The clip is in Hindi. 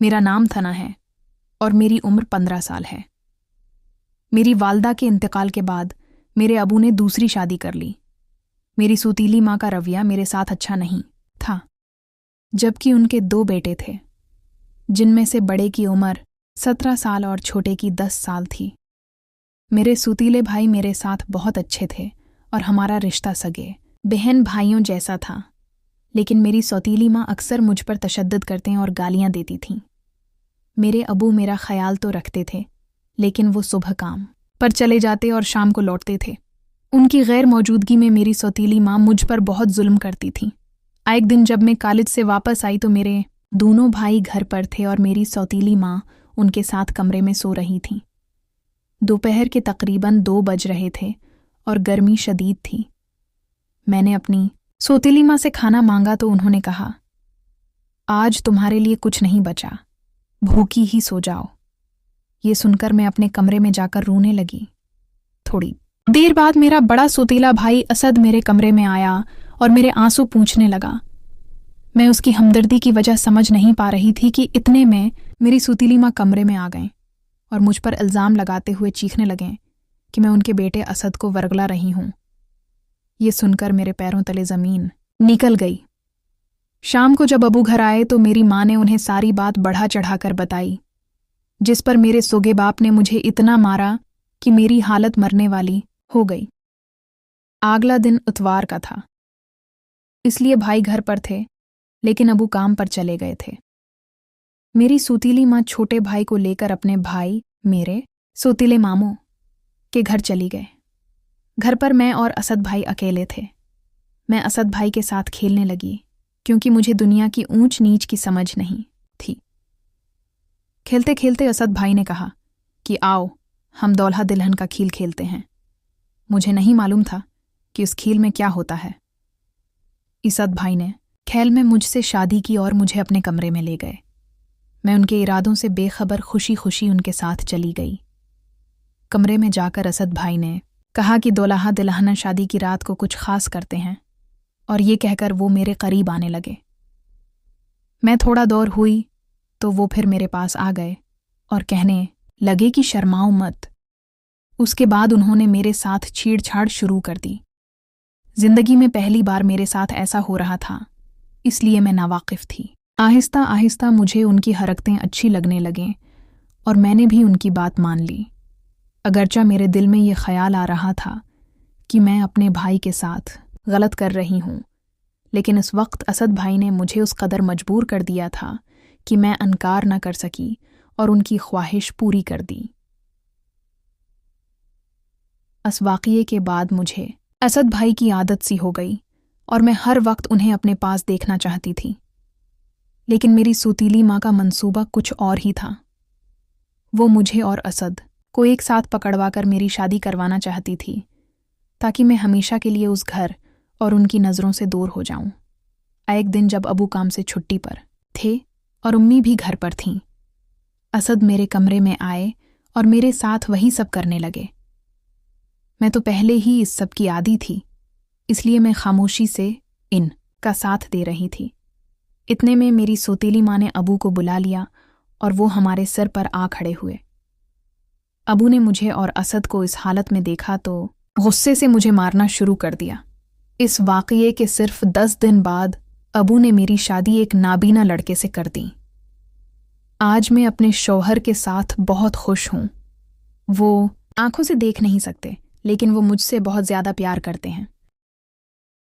मेरा नाम थना है और मेरी उम्र 15 साल है। मेरी वालदा के इंतकाल के बाद मेरे अबू ने दूसरी शादी कर ली। मेरी सौतीली माँ का रवैया मेरे साथ अच्छा नहीं था, जबकि उनके 2 बेटे थे, जिनमें से बड़े की उम्र 17 साल और छोटे की 10 साल थी। मेरे सौतीले भाई मेरे साथ बहुत अच्छे थे और हमारा रिश्ता सगे बहन भाइयों जैसा था, लेकिन मेरी सौतीली माँ अक्सर मुझ पर तशद्दुद करते और गालियाँ देती थीं। मेरे अबू मेरा ख्याल तो रखते थे, लेकिन वो सुबह काम पर चले जाते और शाम को लौटते थे। उनकी गैर मौजूदगी में मेरी सौतीली माँ मुझ पर बहुत जुल्म करती थी। एक दिन जब मैं कॉलेज से वापस आई तो मेरे दोनों भाई घर पर थे और मेरी सौतीली माँ उनके साथ कमरे में सो रही थी। दोपहर के तकरीबन 2 बज रहे थे और गर्मी शदीद थी। मैंने अपनी सौतीली माँ से खाना मांगा तो उन्होंने कहा, आज तुम्हारे लिए कुछ नहीं बचा, भूखी ही सो जाओ। ये सुनकर मैं अपने कमरे में जाकर रोने लगी। थोड़ी देर बाद मेरा बड़ा सौतीला भाई असद मेरे कमरे में आया और मेरे आंसू पूंछने लगा। मैं उसकी हमदर्दी की वजह समझ नहीं पा रही थी कि इतने में मेरी सौतीली माँ कमरे में आ गईं और मुझ पर इल्ज़ाम लगाते हुए चीखने लगें कि मैं उनके बेटे असद को वरगला रही हूँ। ये सुनकर मेरे पैरों तले ज़मीन निकल गई। शाम को जब अबू घर आए तो मेरी माँ ने उन्हें सारी बात बढ़ा चढ़ाकर बताई, जिस पर मेरे सोगे बाप ने मुझे इतना मारा कि मेरी हालत मरने वाली हो गई। अगला दिन इतवार का था, इसलिए भाई घर पर थे, लेकिन अबू काम पर चले गए थे। मेरी सौतीली माँ छोटे भाई को लेकर अपने भाई मेरे सौतीले मामू के घर चली गए। घर पर मैं और असद भाई अकेले थे। मैं असद भाई के साथ खेलने लगी, क्योंकि मुझे दुनिया की ऊंच नीच की समझ नहीं थी। खेलते खेलते असद भाई ने कहा कि आओ हम दौल्हा दुल्हन का खेल खेलते हैं। मुझे नहीं मालूम था कि उस खेल में क्या होता है। असद भाई ने खेल में मुझसे शादी की और मुझे अपने कमरे में ले गए। मैं उनके इरादों से बेखबर खुशी खुशी उनके साथ चली गई। कमरे में जाकर असद भाई ने कहा कि दौल्हा दुल्हन शादी की रात को कुछ खास करते हैं, और ये कहकर वो मेरे करीब आने लगे। मैं थोड़ा दूर हुई तो वो फिर मेरे पास आ गए और कहने लगे कि शर्माओ मत। उसके बाद उन्होंने मेरे साथ छेड़छाड़ शुरू कर दी। जिंदगी में पहली बार मेरे साथ ऐसा हो रहा था, इसलिए मैं नावाकिफ थी। आहिस्ता आहिस्ता मुझे उनकी हरकतें अच्छी लगने लगें और मैंने भी उनकी बात मान ली। अगरचा मेरे दिल में ये ख्याल आ रहा था कि मैं अपने भाई के साथ गलत कर रही हूँ, लेकिन इस वक्त असद भाई ने मुझे उस कदर मजबूर कर दिया था कि मैं इनकार न कर सकी और उनकी ख्वाहिश पूरी कर दी। इस वाक़ये के बाद मुझे असद भाई की आदत सी हो गई और मैं हर वक्त उन्हें अपने पास देखना चाहती थी। लेकिन मेरी सौतीली माँ का मंसूबा कुछ और ही था। वो मुझे और असद को एक साथ पकड़वाकर मेरी शादी करवाना चाहती थी, ताकि मैं हमेशा के लिए उस घर और उनकी नज़रों से दूर हो जाऊं। एक दिन जब अबू काम से छुट्टी पर थे और उम्मी भी घर पर थीं, असद मेरे कमरे में आए और मेरे साथ वही सब करने लगे। मैं तो पहले ही इस सब की आदी थी, इसलिए मैं खामोशी से इन का साथ दे रही थी। इतने में मेरी सौतीली माँ ने अबू को बुला लिया और वो हमारे सर पर आ खड़े हुए। अबू ने मुझे और असद को इस हालत में देखा तो गुस्से से मुझे मारना शुरू कर दिया। इस वाक़ये के सिर्फ 10 दिन बाद अबू ने मेरी शादी एक नाबीना लड़के से कर दी। आज मैं अपने शौहर के साथ बहुत खुश हूँ। वो आंखों से देख नहीं सकते, लेकिन वो मुझसे बहुत ज़्यादा प्यार करते हैं।